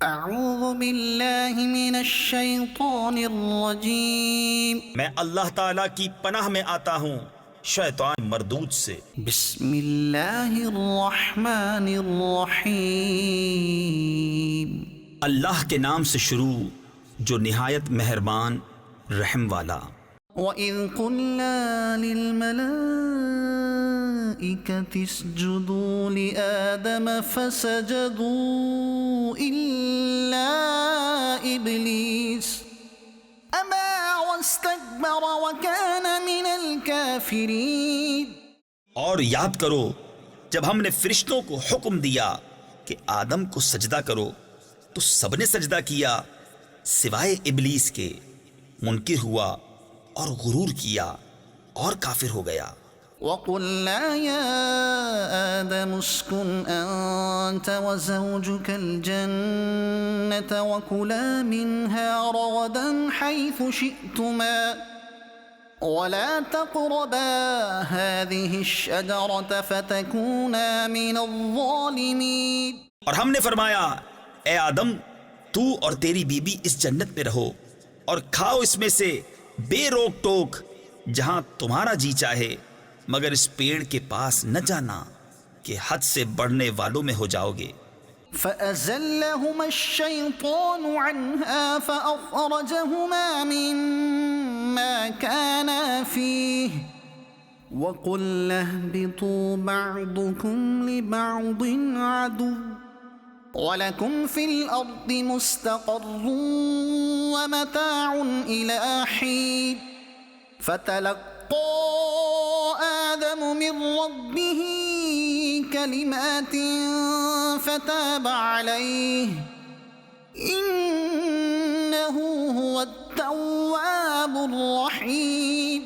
اعوذ باللہ من الشیطان الرجیم، میں اللہ تعالیٰ کی پناہ میں آتا ہوں شیطان مردود سے۔ بسم اللہ الرحمن الرحیم، اللہ کے نام سے شروع جو نہایت مہربان رحم والا۔ وَإِذْ قُلْنَا لِلْمَلَائِكَةِ اسْجُدُوا لِآدَمَ فَسَجَدُوا إِلَّا إِبْلِيسَ أَبَى وَاسْتَكْبَرَ وَكَانَ مِنَ الْكَافِرِينَ۔ اور یاد کرو جب ہم نے فرشتوں کو حکم دیا کہ آدم کو سجدہ کرو تو سب نے سجدہ کیا سوائے ابلیس کے، منکر ہوا اور غرور کیا اور کافر ہو گیا۔ وَقُلْنَا يَا آدَمُ اسْكُنْ أَنْتَ وَزَوْجُكَ الْجَنَّةَ وَكُلَا مِنْهَا رَغَدًا حَيْثُ شِئْتُمَا وَلَا تَقْرَبَا هَذِهِ الشَّجَرَةَ فَتَكُونَا مِنَ الظَّالِمِينَ۔ اور ہم نے فرمایا اے آدم تو اور تیری بیوی اس جنت میں رہو اور کھاؤ اس میں سے بے روک ٹوک جہاں تمہارا جی چاہے، مگر اس پیڑ کے پاس نہ جانا کہ حد سے بڑھنے والوں میں ہو جاؤ گے۔ فَأَزَلَّهُمَا الشَّيْطَانُ عَنْهَا فَأَخْرَجَهُمَا مِمَّا كَانَا فِيهِ وَقُلْنَا اهْبِطُوا بَعْضُكُمْ لِبَعْضٍ عَدُوٌّ وَلَكُمْ فِي الْأَرْضِ مُسْتَقَرٌّ وَمَتَاعٌ إِلَىٰ حِينٍ۔ فَتَلَقَّىٰ آدَمُ مِن رَّبِّهِ كَلِمَاتٍ فَتَابَ عَلَيْهِ إِنَّهُ هُوَ التَّوَّابُ الرَّحِيمُ۔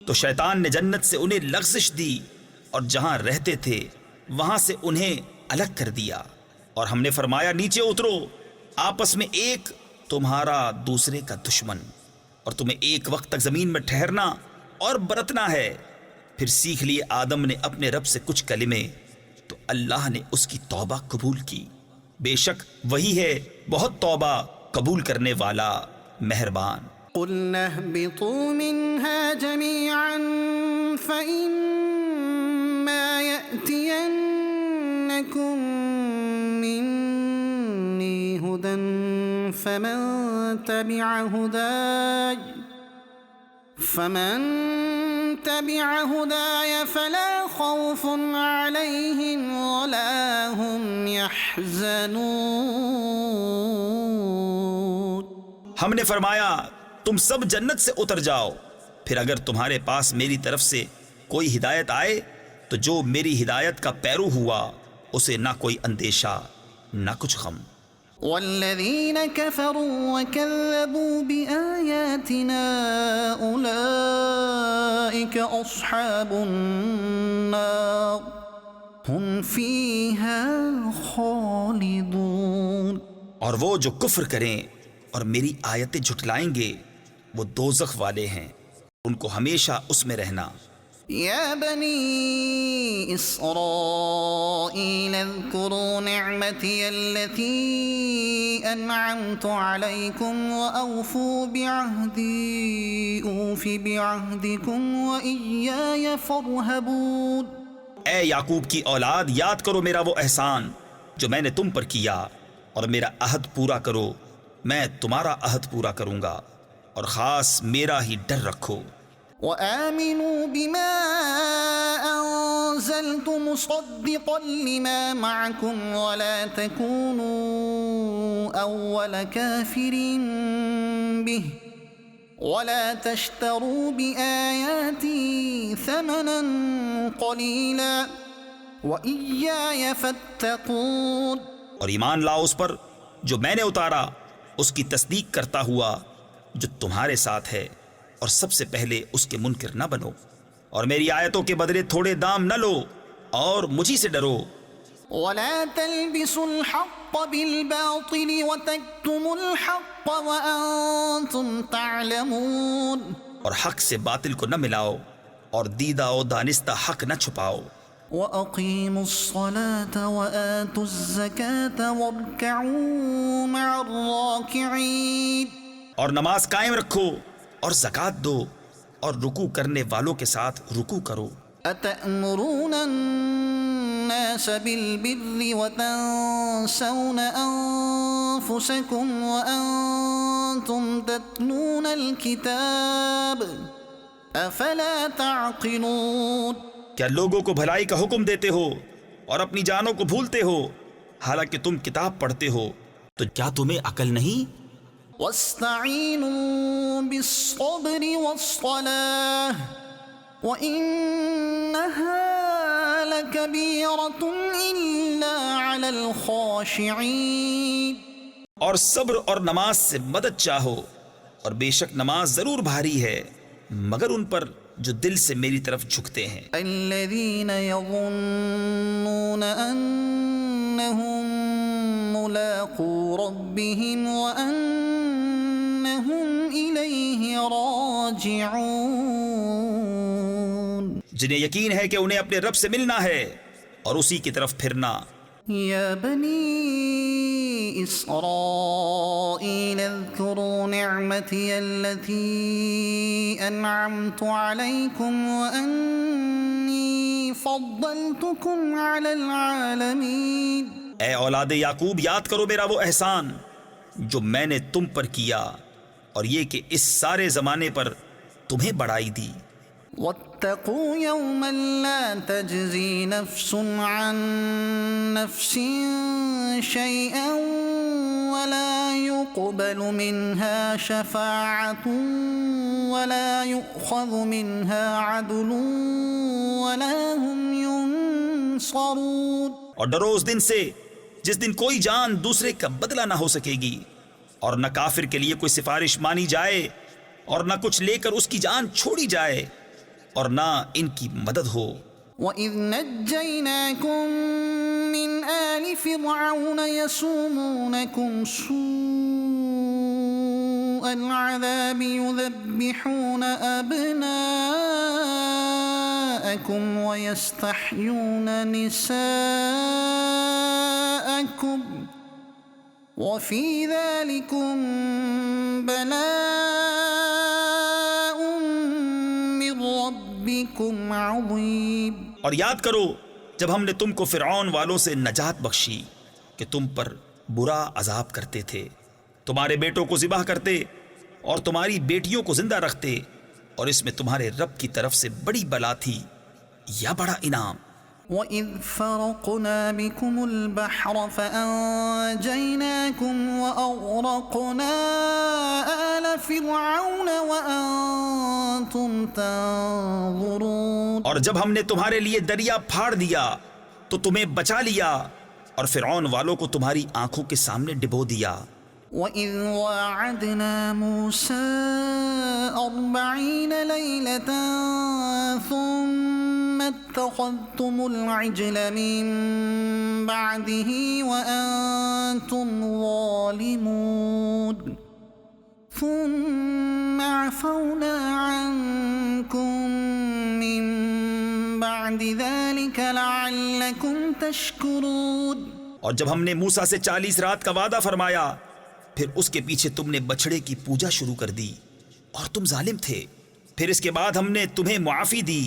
تو شیطان نے جنت سے انہیں لغزش دی اور جہاں رہتے تھے وہاں سے انہیں الگ کر دیا، اور ہم نے فرمایا نیچے اترو، آپس میں ایک تمہارا دوسرے کا دشمن، اور تمہیں ایک وقت تک زمین میں ٹھہرنا اور برتنا ہے۔ پھر سیکھ لیے آدم نے اپنے رب سے کچھ کلمے تو اللہ نے اس کی توبہ قبول کی، بے شک وہی ہے بہت توبہ قبول کرنے والا مہربان۔ قُلْنَا اهْبِطُوا مِنْهَا جَمِيعًا فَإِمَّا يَأْتِيَنَّكُمْ مِنِّي هُدًى فَمَن تَبِعَ هُدَايَ فَلَا خَوْفٌ عَلَيْهِمْ وَلَا هُمْ يَحْزَنُونَ۔ ہم نے فرمایا تم سب جنت سے اتر جاؤ، پھر اگر تمہارے پاس میری طرف سے کوئی ہدایت آئے تو جو میری ہدایت کا پیرو ہوا اسے نہ کوئی اندیشہ نہ کچھ غم۔ والذین کفروا وکذبوا بآیاتنا اولئک اصحاب النار هم فیہا خالدون۔ اور وہ جو کفر کریں اور میری آیتیں جھٹلائیں گے وہ دوزخ والے ہیں، ان کو ہمیشہ اس میں رہنا۔ یا بنی اسرائیل اذکروا نعمتی التي انعمت علیکم واوفوا بعہدی اوف بعہدکم وإیای فارہبون۔ اے یعقوب کی اولاد یاد کرو میرا وہ احسان جو میں نے تم پر کیا، اور میرا عہد پورا کرو، میں تمہارا عہد پورا کروں گا، اور خاص میرا ہی ڈر رکھو۔ وآمنوا بما أنزلت مصدقا لما معكم ولا تكونوا أول كافر به ولا تشتروا بآياتي ثمنا قليلا وإياي فاتقون۔ اور ایمان لاؤ اس پر جو میں نے اتارا، اس کی تصدیق کرتا ہوا جو تمہارے ساتھ ہے، اور سب سے پہلے اس کے منکر نہ بنو، اور میری آیتوں کے بدلے تھوڑے دام نہ لو، اور مجھی سے ڈرو۔ ولا تلبسوا الحق بالباطل وتكتموا الحق وأنتم تعلمون۔ اور حق سے باطل کو نہ ملاؤ اور دیدہ و دانستہ حق نہ چھپاؤ۔ وَأَقِيمُوا الصَّلَاةَ وَآتُوا الزَّكَاةَ وَارْكَعُوا راكعين اور نماز قائم رکھو اور زکوٰۃ دو اور رکوع کرنے والوں کے ساتھ رکوع کرو. أتأمرون الناس بالبر وتنسون أنفسكم وأنتم تتلون الكتاب أفلا تعقلون. کیا لوگوں کو بھلائی کا حکم دیتے ہو اور اپنی جانوں کو بھولتے ہو حالانکہ تم کتاب پڑھتے ہو؟ تو کیا تمہیں عقل نہیں؟ واستعینوا بالصبر والصلاة وإنها لكبيرة إلا على الخاشعين. اور صبر اور نماز سے مدد چاہو اور بے شک نماز ضرور بھاری ہے مگر ان پر جو دل سے میری طرف جھکتے ہیں. الذين يظنون أنهم ملاقو ربهم وأنهم إليه راجعون. جنہیں یقین ہے کہ انہیں اپنے رب سے ملنا ہے اور اسی کی طرف پھرنا. يا بني إسرائيل اذكروا نعمتي التي أنعمت عليكم وأني فضلتكم على العالمين. اے اولاد یعقوب یاد کرو میرا وہ احسان جو میں نے تم پر کیا اور یہ کہ اس سارے زمانے پر تمہیں بڑائی دی. واتقوا يوما لا تجزي نفس عن نفس شيئا ولا يقبل منها شفاعة ولا يؤخذ منها عدل ولا هم ينصرون. اور ڈرو اس دن سے جس دن کوئی جان دوسرے کا بدلہ نہ ہو سکے گی اور نہ کافر کے لیے کوئی سفارش مانی جائے اور نہ کچھ لے کر اس کی جان چھوڑی جائے اور نہ ان کی مدد ہو. وَإِذْ نَجَّيْنَاكُمْ مِنْ آلِ فِرْعَوْنَ يَسُومُونَكُمْ سُوءَ الْعَذَابِ يُذَبِّحُونَ أَبْنَاءَكُمْ وَيَسْتَحْيُونَ نِسَاءَكُمْ وَفِي ذَلِكُمْ بَلَاءٌ مِّن رَبِّكُمْ عَظِيمٌ. اور یاد کرو جب ہم نے تم کو فرعون والوں سے نجات بخشی کہ تم پر برا عذاب کرتے تھے، تمہارے بیٹوں کو ذبح کرتے اور تمہاری بیٹیوں کو زندہ رکھتے، اور اس میں تمہارے رب کی طرف سے بڑی بلا تھی یا بڑا انعام. وَإِذْ فَرَقْنَا بِكُمُ الْبَحْرَ فَأَنْجَيْنَاكُمْ وَأَغْرَقْنَا آلَ فِرْعَوْنَ وَأَنْتُمْ تَنْظُرُونَ. اور جب ہم نے تمہارے لیے دریا پھاڑ دیا تو تمہیں بچا لیا اور فرعون والوں کو تمہاری آنکھوں کے سامنے ڈبو دیا. وَإِذْ وَاعَدْنَا مُوسَىٰ 40 لَيْلَةً ثُمَّ اتَّخَذْتُمُ الْعِجْلَ مِن بَعْدِهِ وَأَنْتُمْ ظَالِمُونَ ثُمَّ عَفَوْنَا عَنْكُمْ مِن بَعْدِ ذَلِكَ لَعَلَّكُمْ تَشْكُرُونَ. اور جب ہم نے موسیٰ سے 40 رات کا وعدہ فرمایا پھر اس کے پیچھے تم نے بچھڑے کی پوجا شروع کر دی اور تم ظالم تھے، پھر اس کے بعد ہم نے تمہیں معافی دی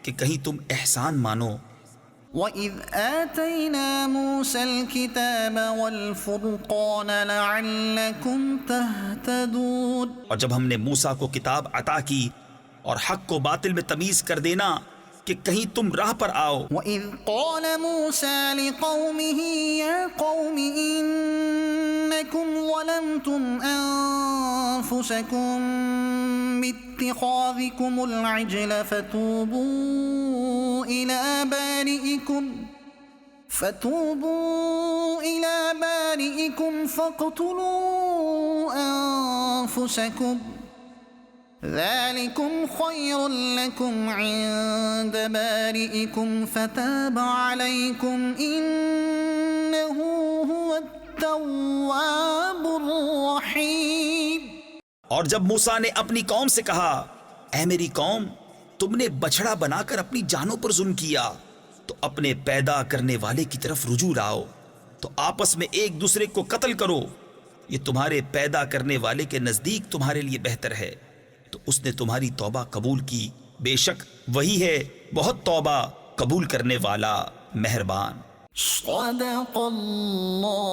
کہ کہیں تم احسان مانو. وَإِذْ آتَيْنَا مُوسَى الْكِتَابَ وَالْفُرْقَانَ لَعَلَّكُمْ تَهْتَدُونَ. اور جب ہم نے موسیٰ کو کتاب عطا کی اور حق کو باطل میں تمیز کر دینا کہ کہیں تم راہ پر آؤ. وَإِذْ قَالَ مُوسَى لِقَوْمِهِ يَا قَوْمِ إِنَّكُمْ ظَلَمْتُمْ أَنفُسَكُمْ بِاتِّخَاذِكُمُ الْعِجْلَ فَتُوبُوا إِلَى بَارِئِكُمْ فَاقْتُلُوا أَنفُسَكُمْ ذَلِكُمْ خَيْرٌ لَكُمْ عِندَ بَارِئِكُمْ فَتَابَ عَلَيْكُمْ إِنَّهُ هُوَ التَّوَّابُ الرَّحِيمُ. اور جب موسیٰ نے اپنی قوم سے کہا اے میری قوم تم نے بچھڑا بنا کر اپنی جانوں پر ظلم کیا تو اپنے پیدا کرنے والے کی طرف رجوع لاؤ تو آپس میں ایک دوسرے کو قتل کرو یہ تمہارے پیدا کرنے والے کے نزدیک تمہارے لیے بہتر ہے، تو اس نے تمہاری توبہ قبول کی، بے شک وہی ہے بہت توبہ قبول کرنے والا، مہربان۔ صدق اللہ